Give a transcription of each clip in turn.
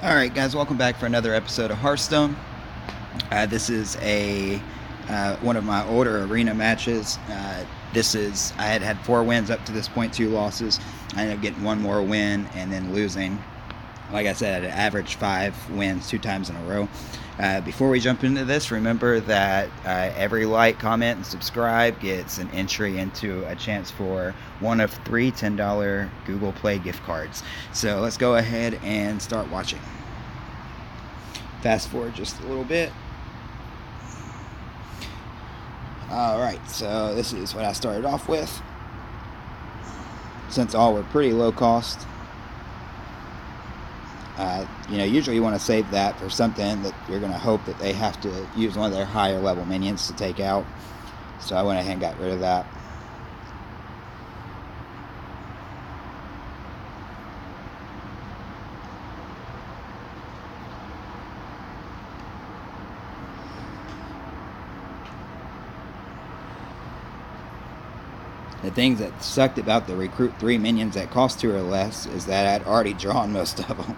Alright guys, welcome back for another episode of Hearthstone. This is a one of my older arena matches. I had 4 wins up to this point, 2 losses. I ended up getting one more win and then losing. Like I said, I averaged 5 wins 2 times in a row. Before we jump into this, remember that every like, comment, and subscribe gets an entry into a chance for one of 3 $10 Google Play gift cards. So let's go ahead and start watching. Fast forward just a little bit. Alright, so this is what I started off with. Since all were pretty low cost, usually you want to save that for something that you're going to hope that they have to use one of their higher level minions to take out. So I went ahead and got rid of that. The things that sucked about the recruit 3 minions that cost 2 or less is that I'd already drawn most of them.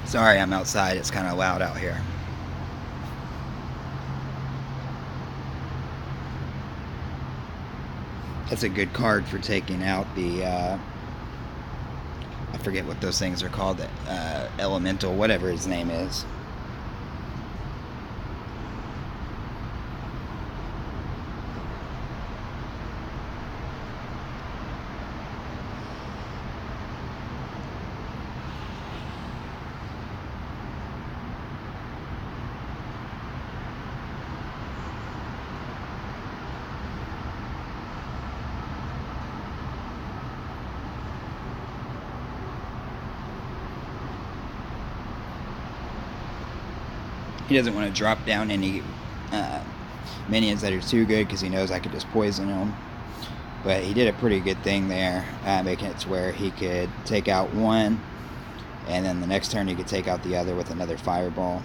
Sorry, I'm outside. It's kind of loud out here. That's a good card for taking out the, I forget what those things are called, the elemental, whatever his name is. He doesn't want to drop down any minions that are too good because he knows I could just poison them. But he did a pretty good thing there, making it to where he could take out one, and then the next turn he could take out the other with another fireball.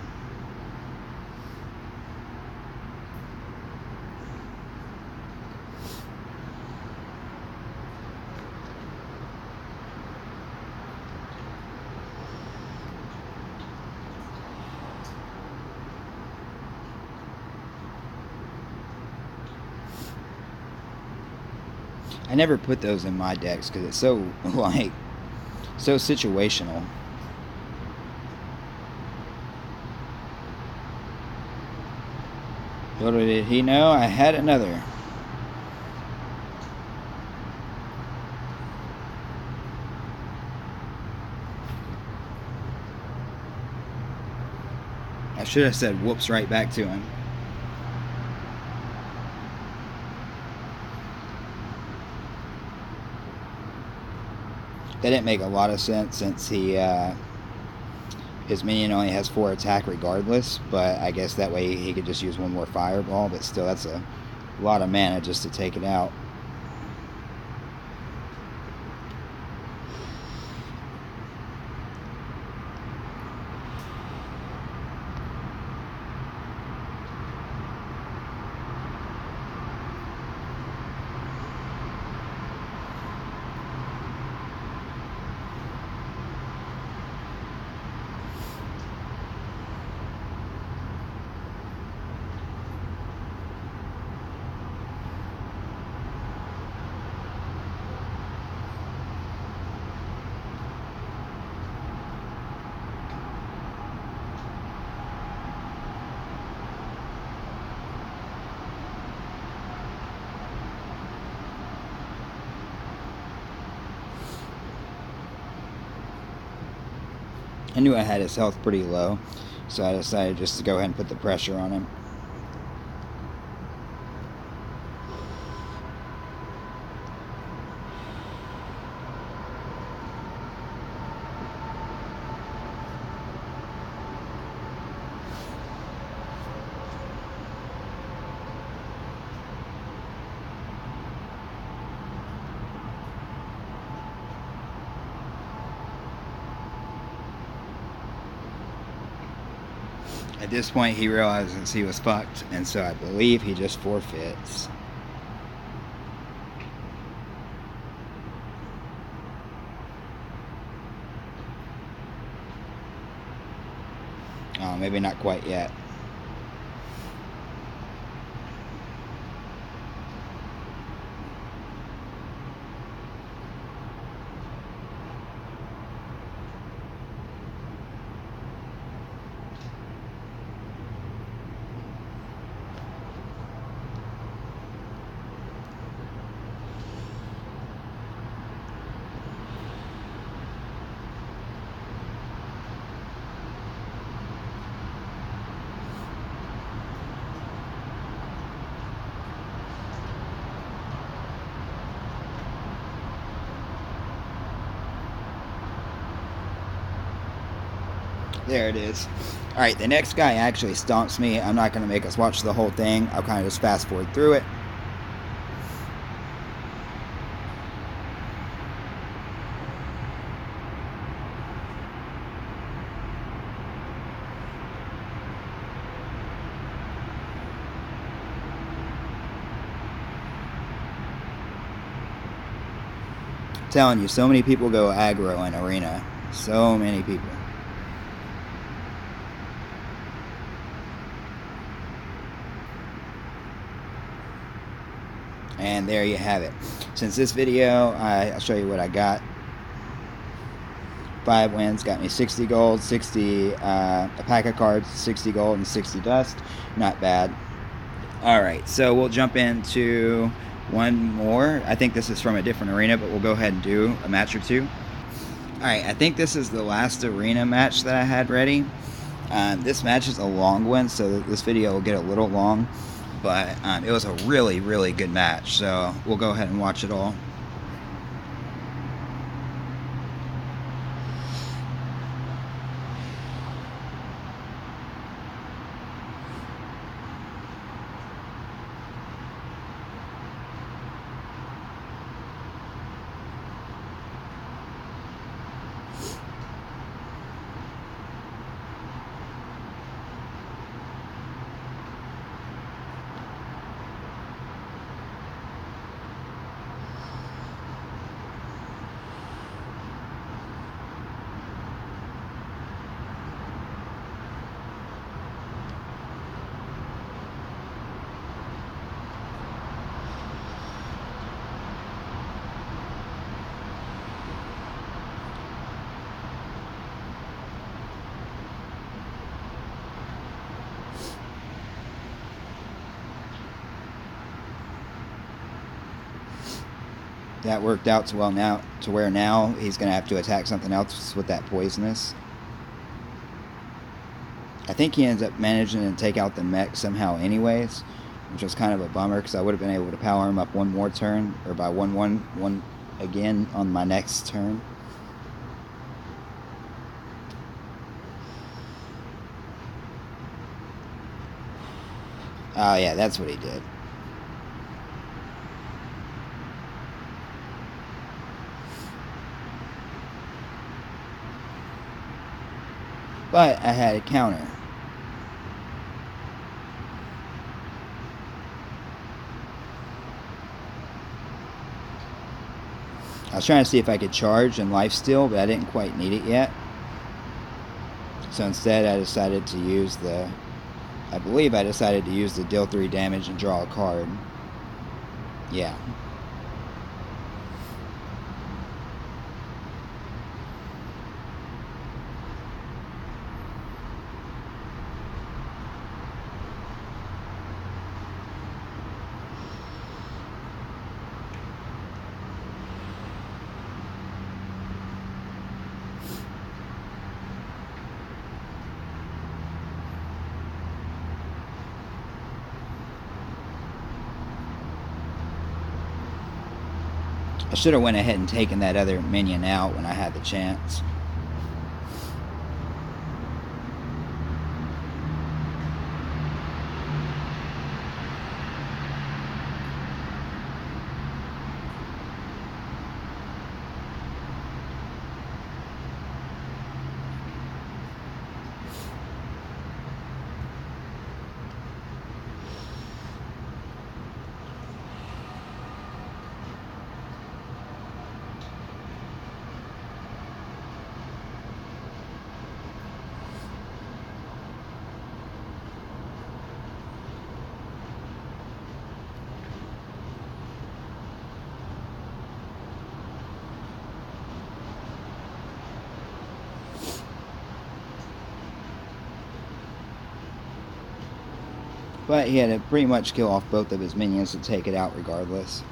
I never put those in my decks because it's so, so situational. Little did he know I had another. I should have said whoops right back to him. That didn't make a lot of sense since his minion only has 4 attack regardless, but I guess that way he could just use one more fireball, but still that's a lot of mana just to take it out. I knew I had his health pretty low, so I decided just to go ahead and put the pressure on him. At this point, he realizes he was fucked, and so I believe he just forfeits. Oh, maybe not quite yet. There it is. Alright, the next guy actually stomps me. I'm not going to make us watch the whole thing. I'll kind of just fast forward through it. I'm telling you, so many people go aggro in Arena. So many people. And there you have it. Since this video, I'll show you what I got. 5 wins got me 60 gold, 60 a pack of cards, 60 gold, and 60 dust. Not bad. Alright, so we'll jump into one more. I think this is from a different arena, but we'll go ahead and do a match or two. Alright, I think this is the last arena match that I had ready. This match is a long one, so this video will get a little long. But it was a really, really good match, so we'll go ahead and watch it all. That worked out to where now he's going to have to attack something else with that poisonous. I think he ends up managing to take out the mech somehow anyways, which was kind of a bummer because I would have been able to power him up one more turn, or by one again on my next turn. Oh yeah, that's what he did. But I had a counter. I was trying to see if I could charge and lifesteal, but I didn't quite need it yet. So instead I decided to use the... I believe I decided to use the deal 3 damage and draw a card. Yeah. I should have went ahead and taken that other minion out when I had the chance. But he had to pretty much kill off both of his minions to take it out regardless.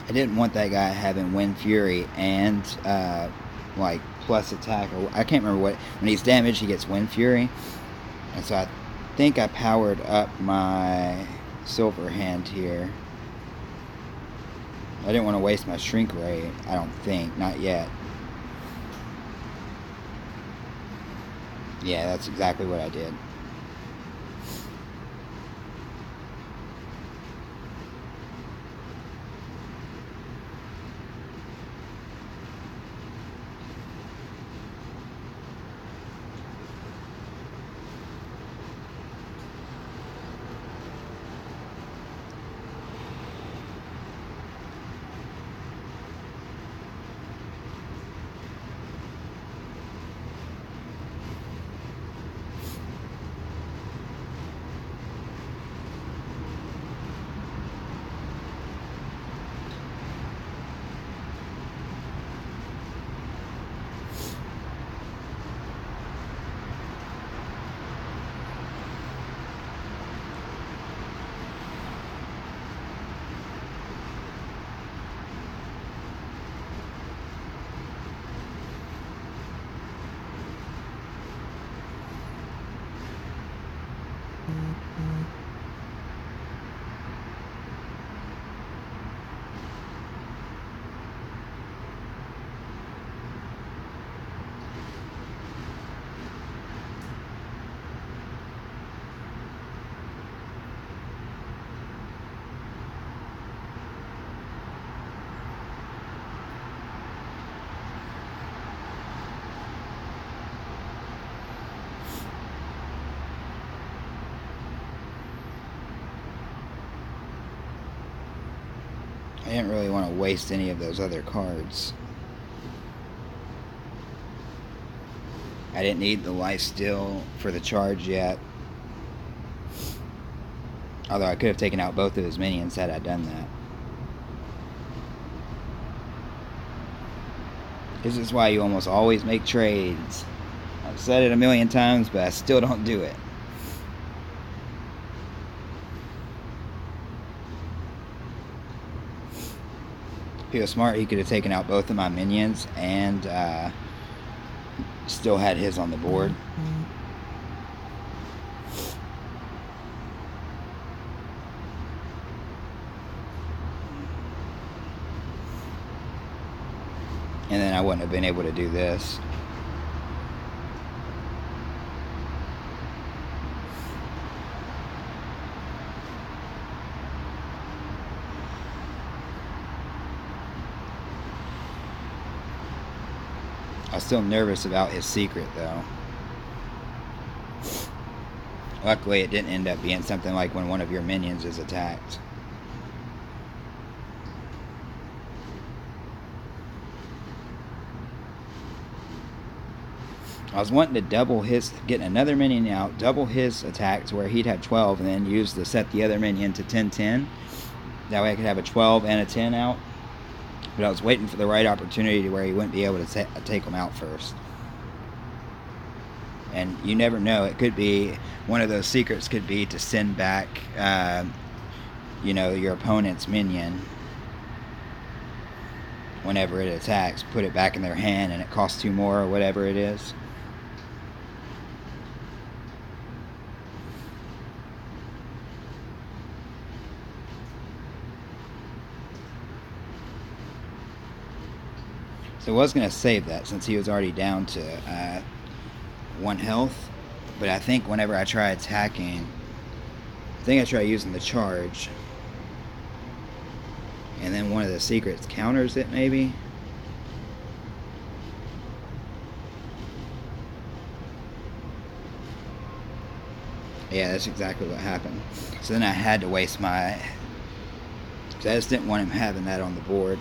I didn't want that guy having Wind Fury and like plus attack, or I can't remember what. When he's damaged, he gets Wind Fury, and so I think I powered up my Silver Hand here. I didn't want to waste my Shrink Ray. I don't think, not yet. Yeah, that's exactly what I did. I didn't really want to waste any of those other cards. I didn't need the lifesteal for the charge yet. Although I could have taken out both of his minions had I done that. This is why you almost always make trades. I've said it a million times, but I still don't do it. If he was smart, he could have taken out both of my minions and still had his on the board. and then I wouldn't have been able to do this. I was still nervous about his secret, though. Luckily, it didn't end up being something like when one of your minions is attacked. I was wanting to double his, get another minion out, double his attack to where he'd have 12, and then use to set the other minion to 10-10. That way I could have a 12 and a 10 out. But I was waiting for the right opportunity to where he wouldn't be able to take them out first. And you never know, it could be, one of those secrets could be to send back, you know, your opponent's minion whenever it attacks, put it back in their hand and it costs 2 more or whatever it is. So I was going to save that since he was already down to 1 health. But I think whenever I try attacking, I think I try using the charge. And then one of the secrets counters it, maybe. Yeah, that's exactly what happened. So then I had to waste my... because I just didn't want him having that on the board.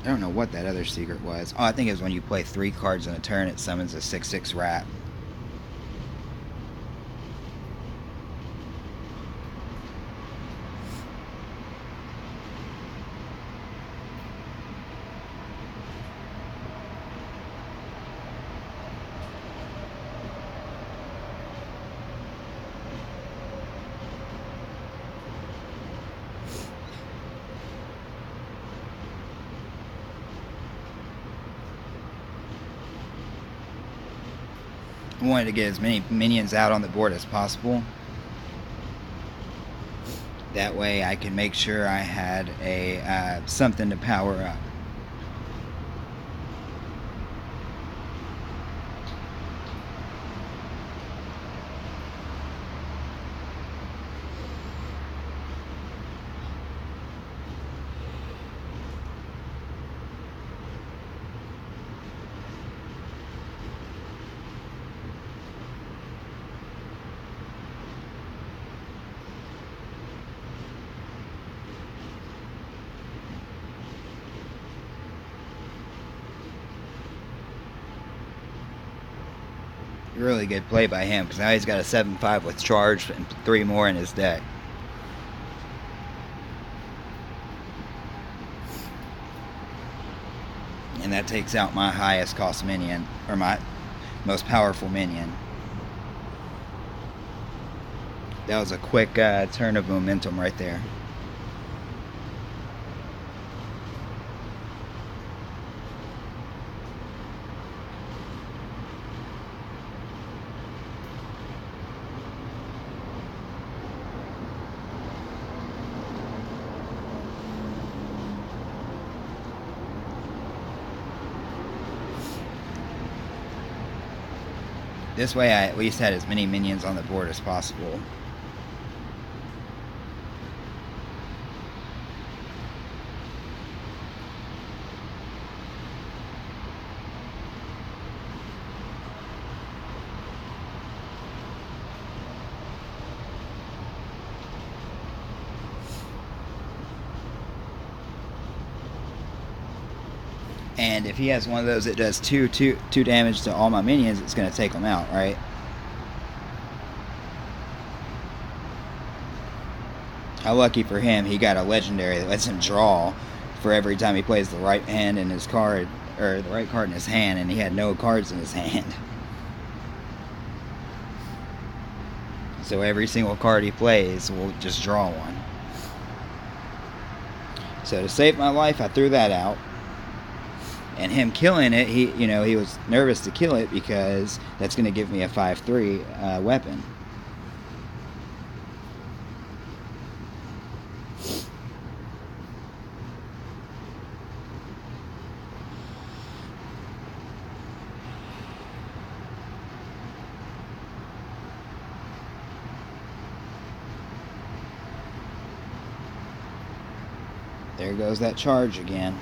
I don't know what that other secret was. Oh, I think it was when you play 3 cards in a turn, it summons a 6/6 rat. I wanted to get as many minions out on the board as possible. That way I could make sure I had a something to power up. Really good play by him, because now he's got a 7/5 with charge and 3 more in his deck. And that takes out my highest cost minion, or my most powerful minion. That was a quick turn of momentum right there. This way I at least had as many minions on the board as possible. And if he has one of those that does two damage to all my minions, it's going to take them out, right? How lucky for him, he got a legendary that lets him draw for every time he plays the right hand in his card, or the right card in his hand, and he had no cards in his hand. So every single card he plays will just draw one. So to save my life, I threw that out. And him killing it, he was nervous to kill it because that's going to give me a 5/3 weapon. There goes that charge again.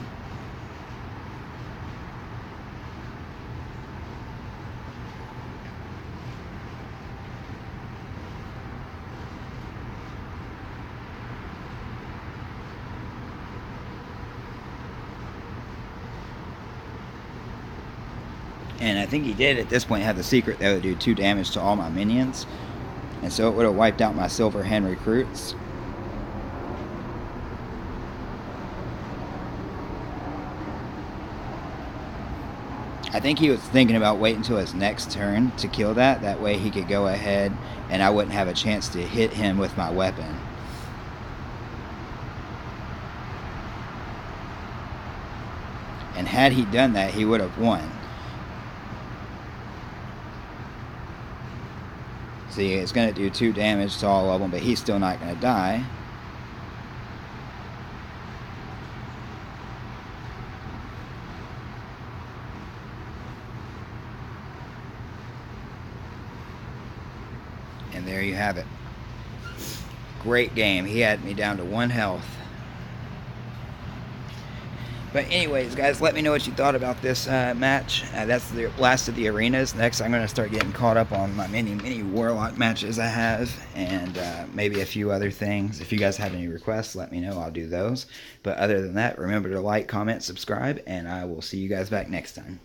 And I think he did at this point have the secret that would do 2 damage to all my minions. And so it would have wiped out my silver hen recruits. I think he was thinking about waiting until his next turn to kill that. That way he could go ahead and I wouldn't have a chance to hit him with my weapon. And had he done that, he would have won. See, it's going to do 2 damage to all of them, but he's still not going to die. And there you have it. Great game. He had me down to 1 health. But anyways, guys, let me know what you thought about this match. That's the last of the arenas. Next, I'm going to start getting caught up on my mini Warlock matches I have, and maybe a few other things. If you guys have any requests, let me know. I'll do those. But other than that, remember to like, comment, subscribe, and I will see you guys back next time.